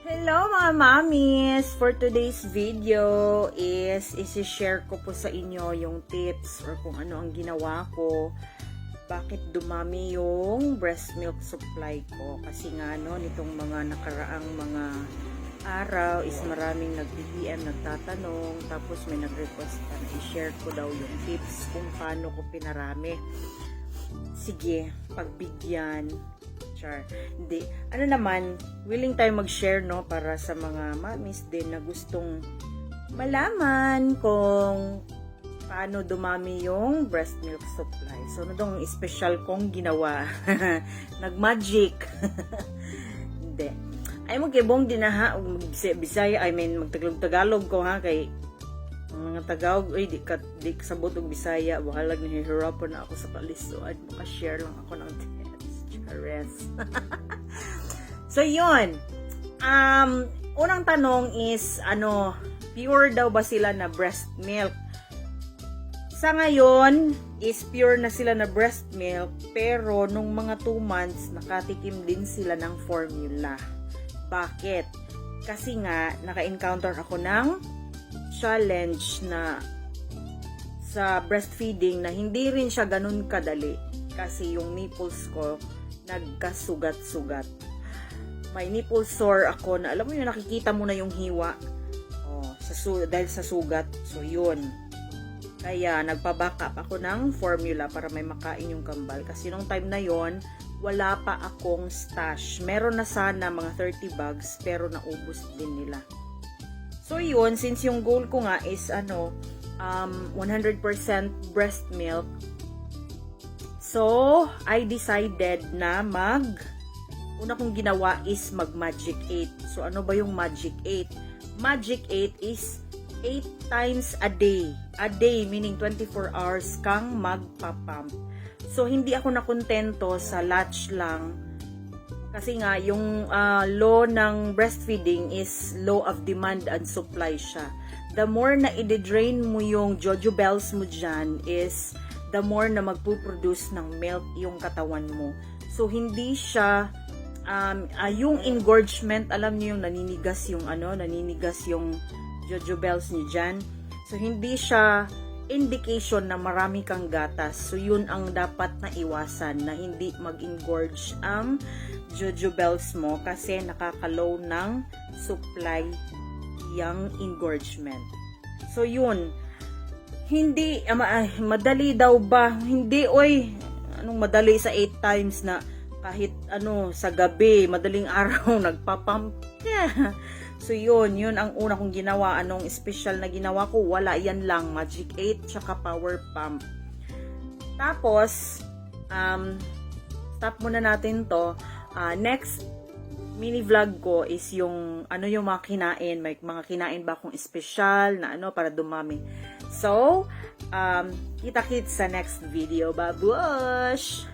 Hello mga mamis! For today's video is isi-share ko po sa inyo yung tips or kung ano ang ginawa ko bakit dumami yung breast milk supply ko. Kasi nga no, nitong mga nakaraang mga araw is maraming nag-DM, nagtatanong, tapos may nag-request pa na i-share ko daw yung tips kung paano ko pinarami. Sige, pagbigyan. Char. Hindi. Ano naman, willing tayo mag-share no para sa mga mamis din na gustong malaman kung paano dumami yung breast milk supply. So, ano dong special kong ginawa? Nag-magic. Hindi. Ay, magkibong din na ha. Bisaya, magtagalog-tagalog ko ha. Kay mga Tagalog, ay, di kasabot og Bisaya. Bahalag nahihirapan na ako sa kalisuan. Maka-share lang ako ng tips. Rest. So, yun. Unang tanong is, pure daw ba sila na breast milk? Sa ngayon, is pure na sila na breast milk, pero nung mga 2 months, nakatikim din sila ng formula. Bakit? Kasi nga, naka-encounter ako ng challenge na sa breastfeeding na hindi rin siya ganun kadali. Kasi yung nipples ko, nagkasugat-sugat. May nipple sore ako na alam mo yun, nakikita mo na yung hiwa dahil sa sugat. So yun, kaya nagpa-backup ako ng formula para may makain yung kambal. Kasi nung time na yon wala pa akong stash. Meron na sana mga 30 bags pero naubos din nila. So yun, since yung goal ko nga is 100% breast milk, so, I decided na una kong ginawa is mag-Magic 8. So, ano ba yung Magic 8? Magic 8 is 8 times a day. A day, meaning 24 hours kang magpapump. So, hindi ako nakontento sa latch lang. Kasi nga, yung law ng breastfeeding is law of demand and supply siya. The more na i-drain mo yung jojobells mo dyan is the more na magpuproduce ng milk yung katawan mo. So, hindi siya, yung engorgement, alam niyo yung naninigas yung jojobells niyo dyan. So, hindi siya indication na marami kang gatas. So, yun ang dapat na iwasan, na hindi mag-engorge ang jojobells mo kasi nakakalow ng supply yung engorgement. So, yun. Hindi, madali daw ba? Hindi, oy. Anong madali sa 8 times na kahit sa gabi, madaling araw, nagpapump. Yeah. So, yun ang una kong ginawa. Anong special na ginawa ko? Wala, yan lang. Magic 8, tsaka power pump. Tapos, stop muna natin to. Next mini vlog ko is yung, yung mga kinain. May mga kinain ba akong special na para dumami. So, kita-kits sa next video. Babush!